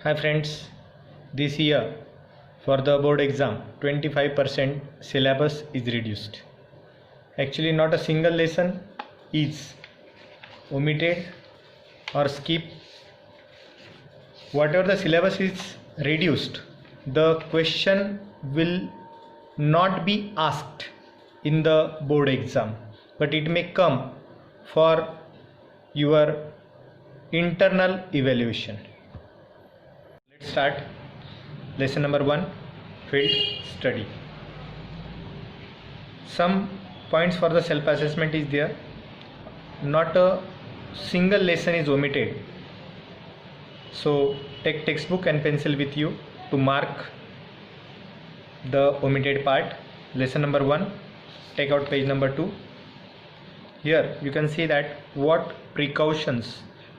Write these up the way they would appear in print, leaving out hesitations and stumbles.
Hi friends, this year for the board exam 25% syllabus is reduced. Actually not a single lesson is omitted or skipped. Whatever the syllabus is reduced, the question will not be asked in the board exam, but it may come for your internal evaluation. Let's start. Lesson number 1, field study. Some points for the self-assessment is there. Not a single lesson is omitted. So take textbook and pencil with you to mark the omitted part. Lesson number 1, take out page number 2. Here you can see that what precautions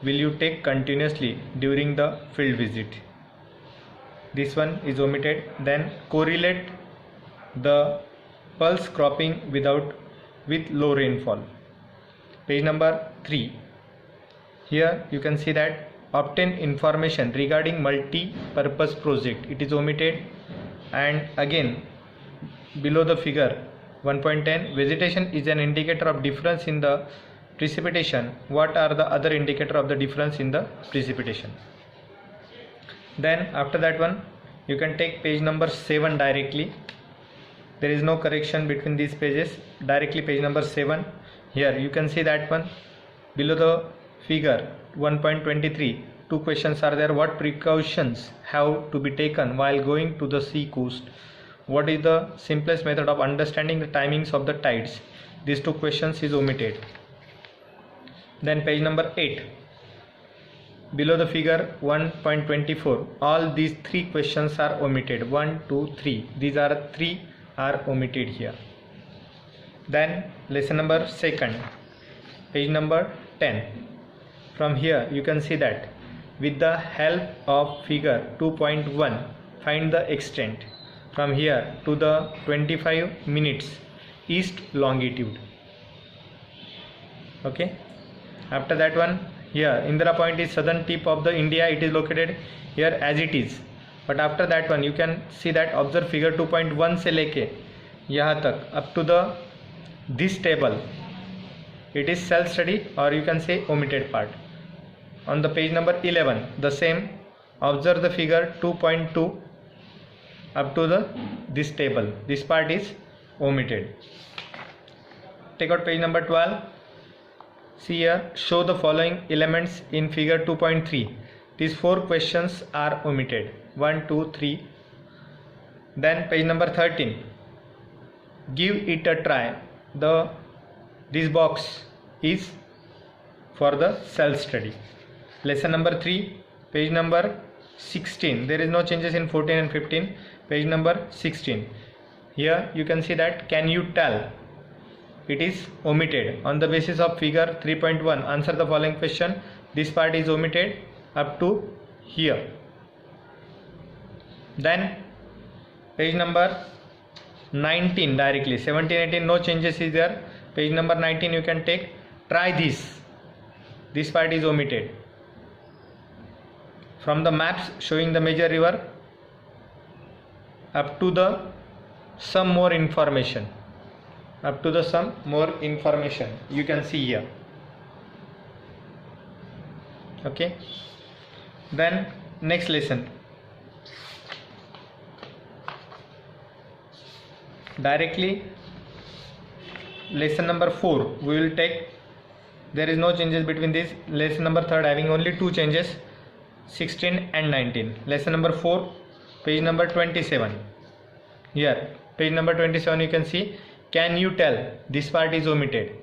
will you take continuously during the field visit. This one is omitted. Then correlate the pulse cropping with low rainfall. Page number 3. Here you can see that obtain information regarding multi-purpose project. It is omitted. And again below the figure 1.10, vegetation is an indicator of difference in the precipitation. What are the other indicator of the difference in the precipitation? Then after that one you can take page number 7 directly. There is no correction between these pages. Directly page number 7. Here you can see that one below the figure 1.23. Two questions are there. What precautions have to be taken while going to the sea coast? What is the simplest method of understanding the timings of the tides? These two questions is omitted. Then page number 8. Below the figure 1.24, all these three questions are omitted. 1, 2, 3. These are three are omitted here. Then lesson number 2, page number 10. From here you can see that with the help of figure 2.1, find the extent from here to the 25 minutes east longitude. Okay. After that one, here Indira Point is southern tip of the India. It is located here as it is. But after that one you can see that observe figure 2.1 से लेके यहाँ तक up to the this table. It is self study or you can say omitted part. On the page number 11, the same. Observe the figure 2.2 up to the this table. This part is omitted. Take out page number 12. See here, show the following elements in figure 2.3. These four questions are omitted. 1, 2, 3. Then page number 13. Give it a try. This box is for the self study. Lesson number 3, page number 16. There is no changes in 14 and 15. Page number 16. Here you can see that can you tell? It is omitted. On the basis of figure 3.1, answer the following question. This part is omitted up to here. Then page number 19 directly. 17, 18 no changes is there. Page number 19 you can take try this. This part is omitted. From the maps showing the major river up to the some more information. Up to the some more information you can see here. Okay. Then next lesson. Directly lesson number 4 we will take. There is no changes between this. Lesson number 3 having only two changes, 16 and 19. Lesson number 4, page number 27. Here page number 27 you can see can you tell? This part is omitted.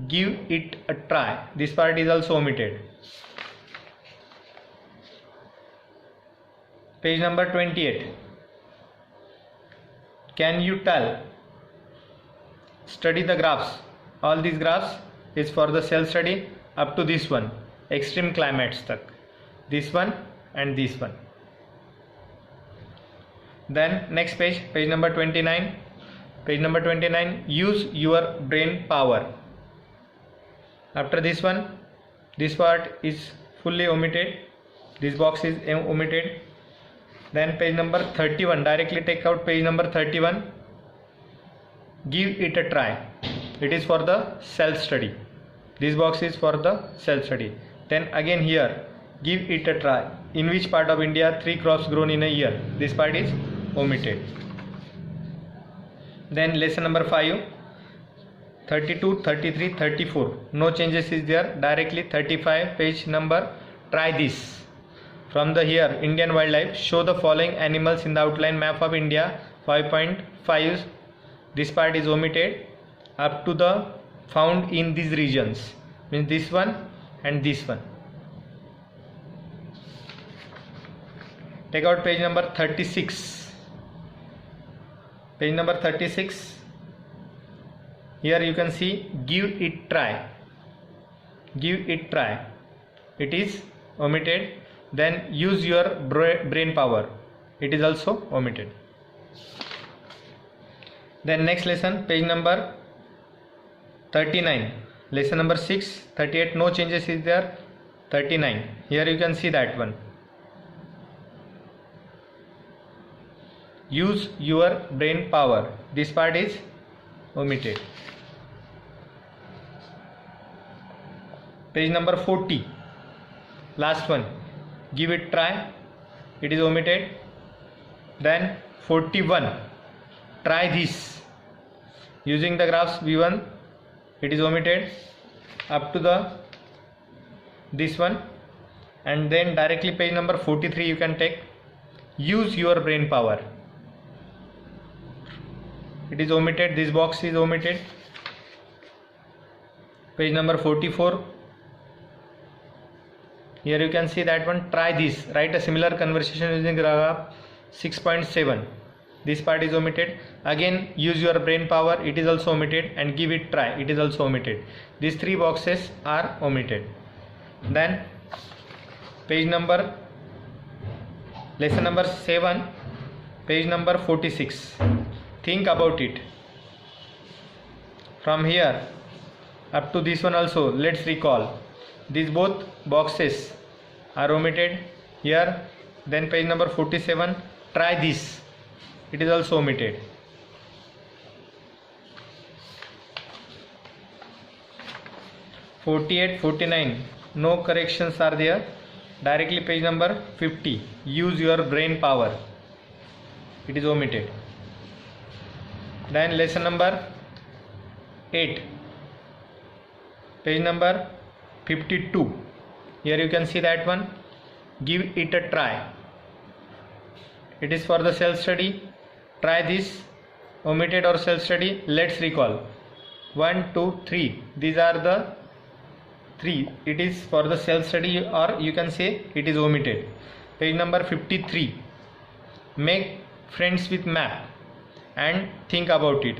Give it a try. This part is also omitted. Page number 28. Can you tell? Study the graphs. All these graphs is for the self study up to this one. Extreme climates tak. This one and this one. Then next page, page number 29. Page number 29, use your brain power. After this one, This part is fully omitted. This box is omitted. Then page number 31, directly take out page number 31. Give it a try. It is for the self study. This box is for the self study. Then again here, give it a try. In which part of India 3 crops grown in a year? This part is omitted. Then lesson number 5, 32, 33, 34. No changes is there. Directly 35 page number. Try this. From the here Indian wildlife, show the following animals in the outline map of India 5.5. This part is omitted. Up to the found in these regions, means this one and this one. Take out page number 36. Page number 36. Here you can see give it try. Give it try. It is omitted. Then use your brain power. It is also omitted. Then next lesson, page number 39. Lesson number 6, 38. No changes is there. 39. Here you can see that one. Use your brain power. This part is omitted. Page number 40. Last one. Give it try. It is omitted. Then 41. Try this. Using the graphs V1. It is omitted. Up to the this one. And then directly page number 43 you can take. Use your brain power. It is omitted. This box is omitted. Page number 44. Here you can see that one. Try this. Write a similar conversation using graph 6.7. This part is omitted. Again use your brain power. It is also omitted. And give it try. It is also omitted. These 3 boxes are omitted. Then page number lesson number 7, page number 46. Think about it. From here up to this one also, let's recall. These both boxes are omitted here. Then page number 47. Try this. It is also omitted. (48), 49. No corrections are there. Directly page number 50. Use your brain power. It is omitted. Then lesson number 8. Page number 52. Here you can see that one. Give it a try. It is for the self study. Try this. Omitted or self study. Let's recall. 1, 2, 3. These are the 3. It is for the self study, or you can say it is omitted. Page number 53. Make friends with map and think about it.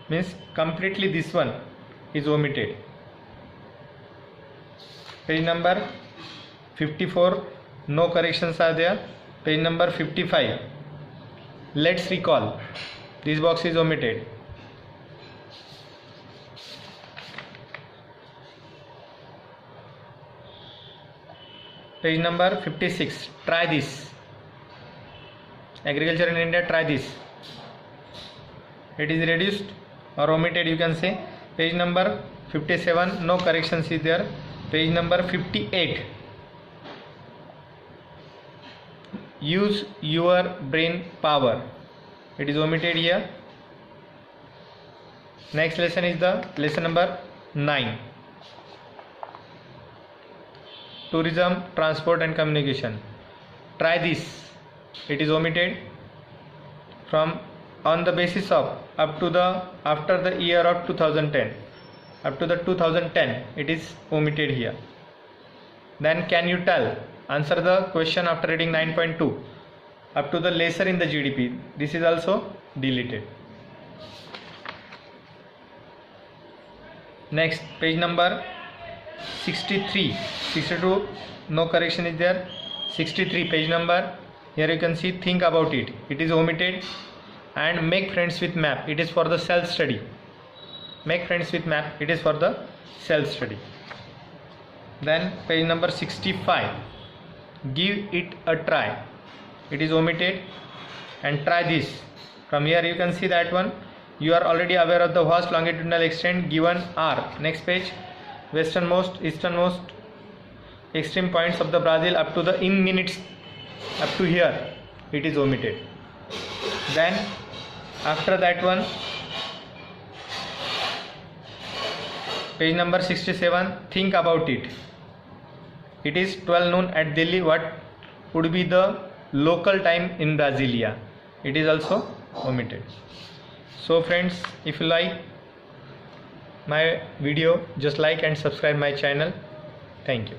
Means completely this one is omitted. Page number 54. No corrections are there. Page number 55. Let's recall. This box is omitted. Page number 56. Try this. Agriculture in India. Try this. It is reduced or omitted, you can say. Page number 57. No corrections is there. Page number 58. Use your brain power. It is omitted here. Next lesson is the lesson number 9. Tourism, transport and communication. Try this. It is omitted. From on the basis of up to the after the year of 2010. Up to the 2010 it is omitted here. Then can you tell? Answer the question after reading 9.2. Up to the lesser in the GDP. This is also deleted. Next, page number 63. 62. No correction is there. 63 page number. Here you can see think about it. It is omitted. And make friends with map. It is for the self study. Make friends with map. It is for the self study. Then page number 65, give it a try, it is omitted. And try this. From here you can see that one. You are already aware of the vast longitudinal extent given are. Next page, westernmost, easternmost extreme points of the Brazil up to the in minutes, up to here, it is omitted. Then after that one, page number 67, think about it. It is 12 noon at Delhi. What would be the local time in Brasilia? It is also omitted. So friends, if you like my video, just like and subscribe my channel. Thank you.